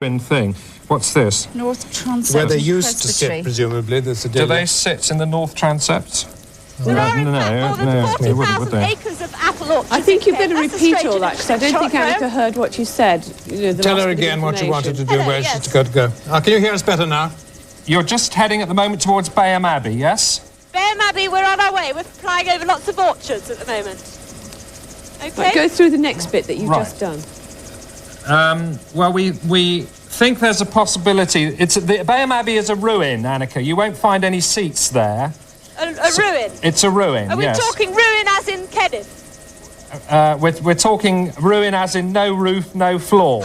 thing. What's this? North Transept. Where they used to sit, presumably. The Do they sit in the North Transept? There are in fact more than 40,000 acres of apple orchards. I think you better That's a repeat strange all that, because I don't think Annika heard what you said. Tell her again what you wanted to do, where she's got to go. Can you hear us better now? You're just heading at the moment towards Bayham Abbey, yes? Bayham Abbey, we're on our way. We're flying over lots of orchards at the moment. Okay. But go through the next bit that you've just done. Well, we think there's a possibility. Bayham Abbey is a ruin, Annika. You won't find any seats there. A ruin? It's a ruin, Are we talking ruin as in Kenneth? We're talking ruin as in no roof, no floor,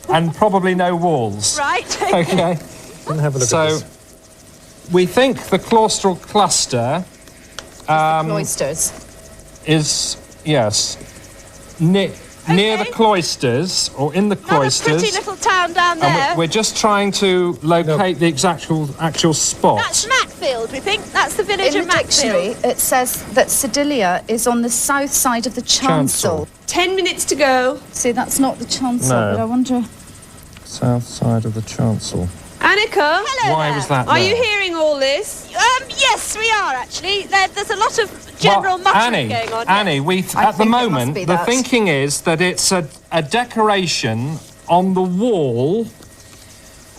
and probably no walls. Right. Okay. Have a look at this. We think the claustral cluster Cloisters. is, yes, near the cloisters, or in the cloisters. Not a pretty little town down there. And we're just trying to locate the actual spot. That's Mackfield, we think. That's the village In of the dictionary, Mackfield. it says that Sedilia is on the south side of the chancel. 10 minutes to go. See, that's not the chancel, No. but I wonder... South side of the chancel. Annika, Hello Why there. was that are there? you hearing all this? Yes, we are, actually. There's a lot of general muttering going on. Annie, at the think it must moment, be the that. thinking is that it's a decoration on the wall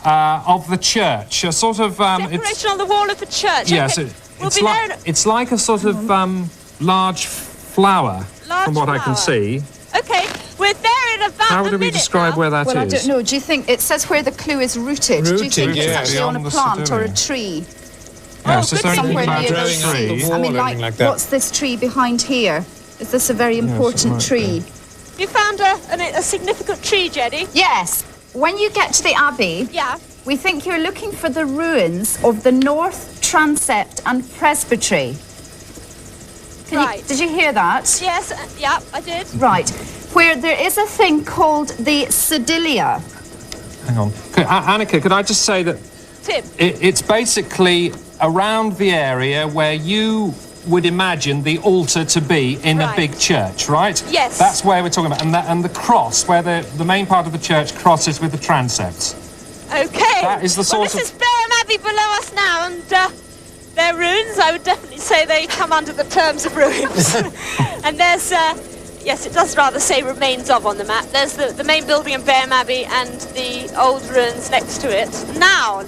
of the church. A sort of... Decoration on the wall of the church. Yes, Okay. it's like a sort of large flower, from what I can see. Okay, we're there in about How a do we minute describe now. where that is? Well, I don't know. Do you think... It says where the clue is rooted. Do you Rooted, think yes. it's actually on a Beyond the plant or a Sedilia. tree? Yes, is there anything Somewhere about near the those Growing on the trees. wall I mean, or like, anything like that? what's this tree behind here? Is this a very important might tree? You found a significant tree, Jenny. Yes. When you get to the Abbey, Yeah. we think you're looking for the ruins of the North Transept and Presbytery. Right. Did you hear that? Yes, yeah, I did. Right. Where there is a thing called the Sedilia. Hang on. Annika, could I just say that Tim. it's basically around the area where you would imagine the altar to be in a Right. big church, right? Yes. That's where we're talking about. And the cross, where the main part of the church crosses with the transepts. Okay. That is the Well, sort this of- is Bayham Abbey below us now, and their ruins, I would definitely say they come under the terms of ruins. And there's, yes, it does rather say remains of on the map. There's the main building of Bayham Abbey and the old ruins next to it. Now,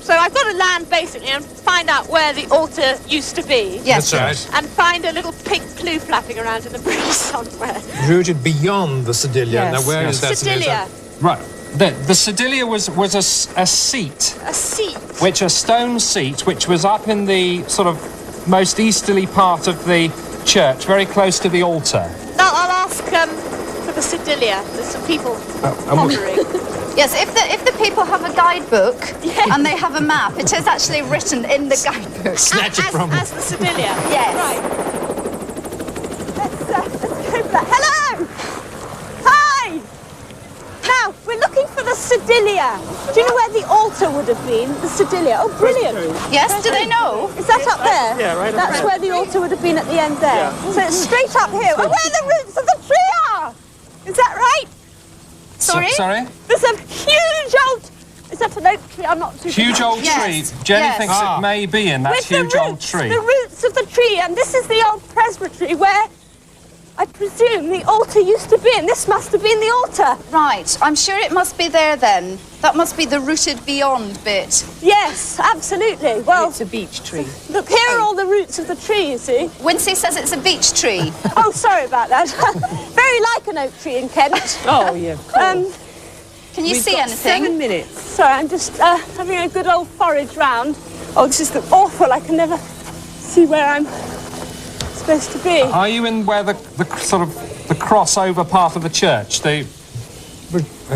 so I've got to land basically and find out where the altar used to be. Yes. That's right. And find a little pink clue flapping around in the breeze somewhere. Rooted beyond the Sedilia. Yes. Now, where is that? Sedilia. Right. The Sedilia was a seat, A seat. a stone seat, which was up in the sort of most easterly part of the church, very close to the altar. I'll ask for the Sedilia. There's some people pondering. Yes, if the people have a guidebook and they have a map, it is actually written in the guidebook. Snatch it from As the Sedilia. Yes. Right. Let's go for that. Hello! Hi! Now, we're looking for the Sedilia. Do you know where the altar would have been? The Sedilia. Oh, brilliant. Yes, do they know? Is that up there? Yeah, right up there. That's where the altar would have been at the end there. So it's straight up here. Oh, where the roots of the tree are! Is that right? Sorry? Sorry? There's a huge old... Is that an oak tree? I'm not too Huge sure. old Yes. tree. Jenny Yes. thinks it may be in that With huge the old roots, tree. the roots of the tree, and this is the old presbytery where I presume the altar used to be, and this must have been the altar. Right, I'm sure it must be there then. That must be the rooted beyond bit. Yes, absolutely. Well, It's a beech tree. look, here are all the roots of the tree, you see. Wincy says it's a beech tree. Oh, sorry about that. Very like an oak tree in Kent. Oh, yeah. Can you We've see got anything? 7 minutes. Sorry, I'm just having a good old forage round. Oh, this is awful. I can never see where I'm supposed to be. Are you in where the sort of the crossover part of the church? I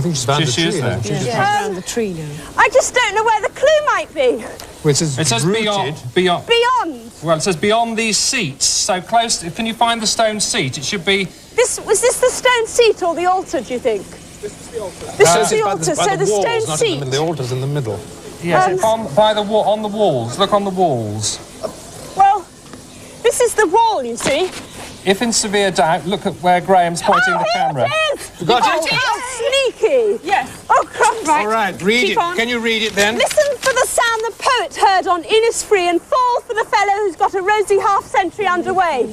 think she's found the She tree. is there. hasn't she? She's around the tree now. I just don't know where the clue might be. Which is It says rooted. beyond. Beyond. Well, it says beyond these seats. So close. Can you find the stone seat? It should be. Was this the stone seat or the altar, do you think? This is the altar. This is the By altar, by so the walls, stone not in the seat. middle. The altar's in the middle. Yes, it's on the walls. Look on the walls. Well, this is the wall, you see. if in severe doubt, look at where Graham's pointing the camera. You got it? Sneaky. Yes. Oh, crumbs. All right, read Keep it. on. Can you read it then? Listen for the sound the poet heard on Innisfree and fall for the fellow who's got a rosy half-century underway.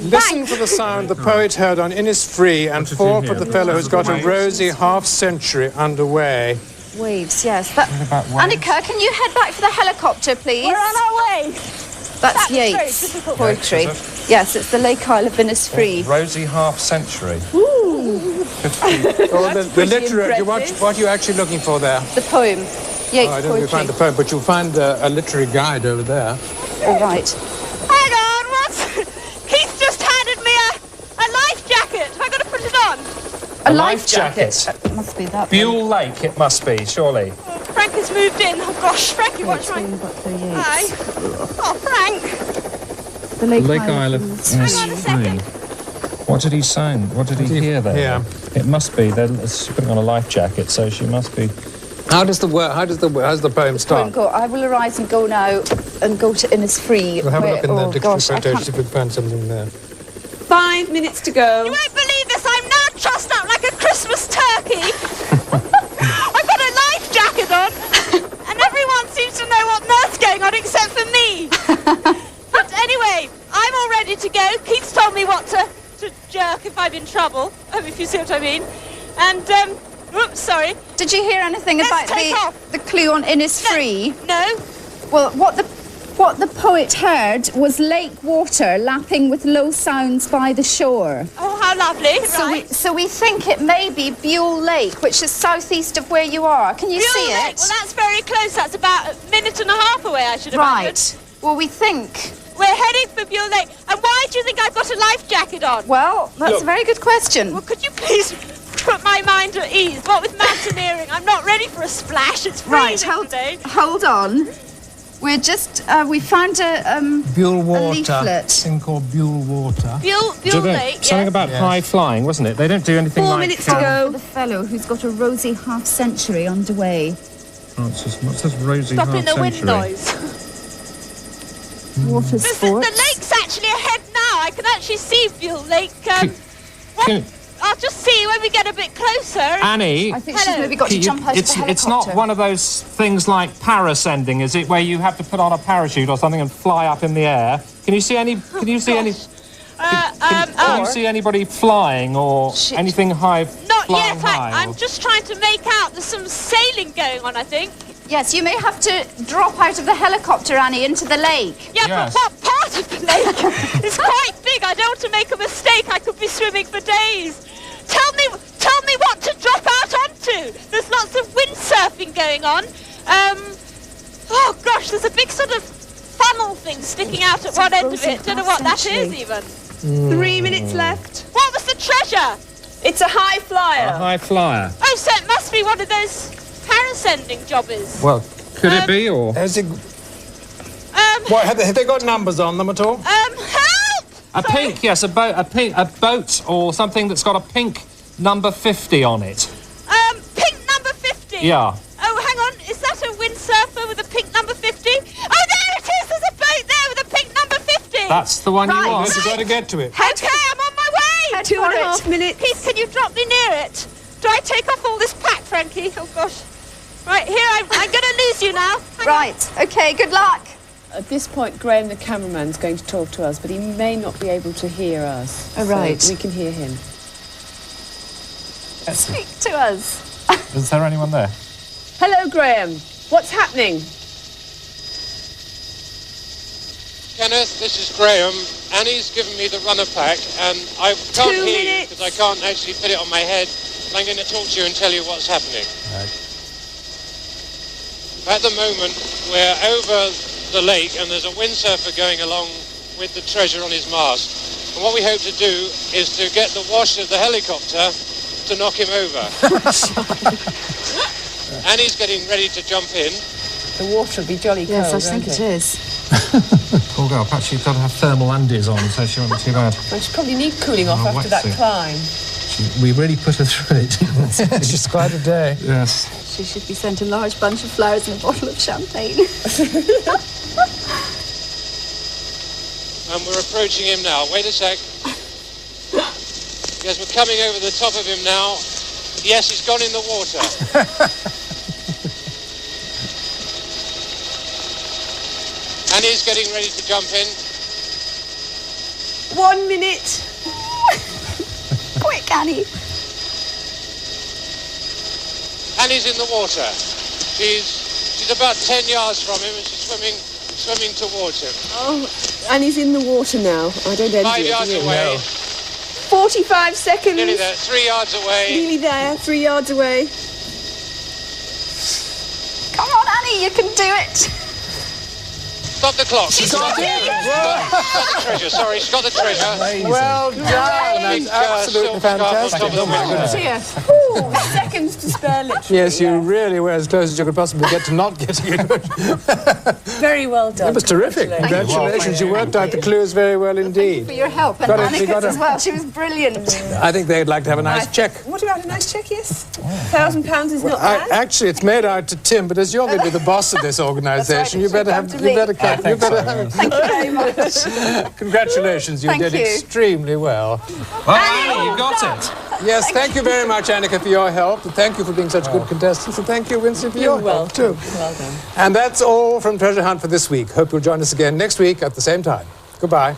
Listen for the sound the poet heard on Innisfree and fall for the fellow who's got a rosy half-century underway. Waves, yes. That, about waves? Annika, can you head back for the helicopter, please? We're on our way. That's That was very Yeats difficult. poetry. Yes, it's the Lake Isle of Innisfree. Rosy half-century. Oh, the literature, what are you actually looking for there? The poem. Yeats Oh, I don't think you find the poetry. poem, but you'll find a literary guide over there. All right. Hang on, what? Keith just handed me a life jacket. Have I got to put it on? A life jacket. It must be that one. Buell Lake, it must be, surely. Frank has moved in. Oh gosh, Frankie, what's Yeats, right? William Butler Hi. Yeats. Oh, Frank. The Lake, Lake Isle Isle of of Innisfree. Hang on a second. What did he sound? What did he hear there? Yeah. It must be. She's putting on a life jacket, so she must be. How does the poem Poem start? go, I will arise and go now and go to Innisfree. We'll have a look in the oh dictionary gosh, I quotation, can't. see if we can find something there. 5 minutes to go. You won't believe this. I'm now trussed up like a Christmas turkey. I've got a life jacket on, and everyone seems to know what on earth's going on except for me. But anyway, I'm all ready to go. Keith's told me what to jerk if I'm in trouble, if you see what I mean. And, oops, sorry. Did you hear anything Let's about take off. the clue on Innisfree? No. Well, what the poet heard was lake water lapping with low sounds by the shore. Oh, how lovely. Right. So we think it may be Buell Lake, which is southeast of where you are. Can you Buell see Lake. it? Well, that's very close. That's about a minute and a half away, I should imagine. Right. Well, we think. We're heading for Buell Lake. And why do you think I've got a life jacket on? Well, that's Look. a very good question. Well, could you please put my mind at ease? What with mountaineering? I'm not ready for a splash. It's freezing today. hold on. We're just we found a Buell leaflet. thing called Buell Water. Buell Lake, Something yes. about Yes. high flying, wasn't it? They don't do anything 4 like. minutes to go. the fellow who's got a rosy half-century underway. What's this rosy Stopping the wind half-century? noise. Water The sports. lake's actually ahead now. I can actually see Buell Lake. What? Can- I'll just see when we get a bit closer. Annie, I think she's Hello. maybe got to jump out of the it's helicopter. not one of those things like parascending, is it? Where you have to put on a parachute or something and fly up in the air. Can you see any? Can you see any? Can you see anybody flying or Shit. anything high? Not flying yet. high, I'm just trying to make out there's some sailing going on, I think. Yes, you may have to drop out of the helicopter, Annie, into the lake. Yeah, Yes. but what part of the lake? It's quite big. I don't want to make a mistake. I could be swimming for days. Tell me what to drop out onto. There's lots of windsurfing going on. Oh gosh, there's a big sort of funnel thing sticking out at one end of it. Don't know what that is even. 3 minutes left. What was the treasure? It's a high flyer. A high flyer. Oh, so it must be one of those parascending jobbers. Well, could it be or Has it, what, have they got numbers on them at all? Help! a pink? Yes, a boat or something that's got a pink number 50 on it. Pink number 50. Yeah. Oh, hang on. Is that a windsurfer with a pink number 50? Oh, there it is. There's a boat there with a pink number 50. That's the one you Right. want. Yes, you've got to get to it. Okay, I'm on my way. 2.5 minutes. Keith, can you drop me near it? Do I take off all this pack, Frankie? Oh, gosh. Right, here, I'm going to lose you now. Hang on. Right. Okay. Good luck. At this point, Graham, the cameraman's going to talk to us, but he may not be able to hear us. Oh, right. So we can hear him. Speak to us. Is there anyone there? Hello, Graham. What's happening? Kenneth, this is Graham. Annie's given me the runner pack, and I can't 2 hear you minutes. because I can't actually fit it on my head. But I'm going to talk to you and tell you what's happening. At the moment, we're over the lake, and there's a windsurfer going along with the treasure on his mast. And what we hope to do is to get the wash of the helicopter to knock him over. Annie's getting ready to jump in. The water will be jolly cold, Yes, I think won't it is. Poor girl, perhaps she's got to have thermal undies on, so she won't be too bad. Well, she probably need cooling off after that wetsuit. climb. We really put her through it. It's just quite a day. Yes. She should be sent a large bunch of flowers and a bottle of champagne. And we're approaching him now. Wait a sec. Yes, we're coming over the top of him now. Yes, he's gone in the water. Annie's getting ready to jump in. 1 minute. Quick, Annie. Annie's in the water. She's about 10 yards from him and she's swimming towards him. Oh, and he's in the water now. I don't envy 5 it, yards do you? away. No. 45 seconds. Nearly there. 3 yards away. Nearly there. 3 yards away. Come on, Annie, you can do it. Stop the clock. She's got it. She's got the treasure. Sorry, she's got the treasure. Well done. That's absolutely fantastic. Oh my goodness. Here. Ooh, seconds to spare, literally. Yes, you really were as close as you could possibly get to not getting it. Very well done. It was terrific. Congratulations. You worked out the clues very well indeed. For your help, and Annika's as well. She was brilliant. I think they'd like to have a nice check. What about a nice check, yes? £1,000 is not bad. Actually, it's made out to Tim, but as you're going to be the boss of this organisation, you better come. Thank you very much. Congratulations, you did extremely well. Well, Annie, you got it. Yes, thank you very much, Annika, for your help. And thank you for being such good contestants. And thank you, Winston, for your help, too. Well done. And that's all from Treasure Hunt for this week. Hope you'll join us again next week at the same time. Goodbye.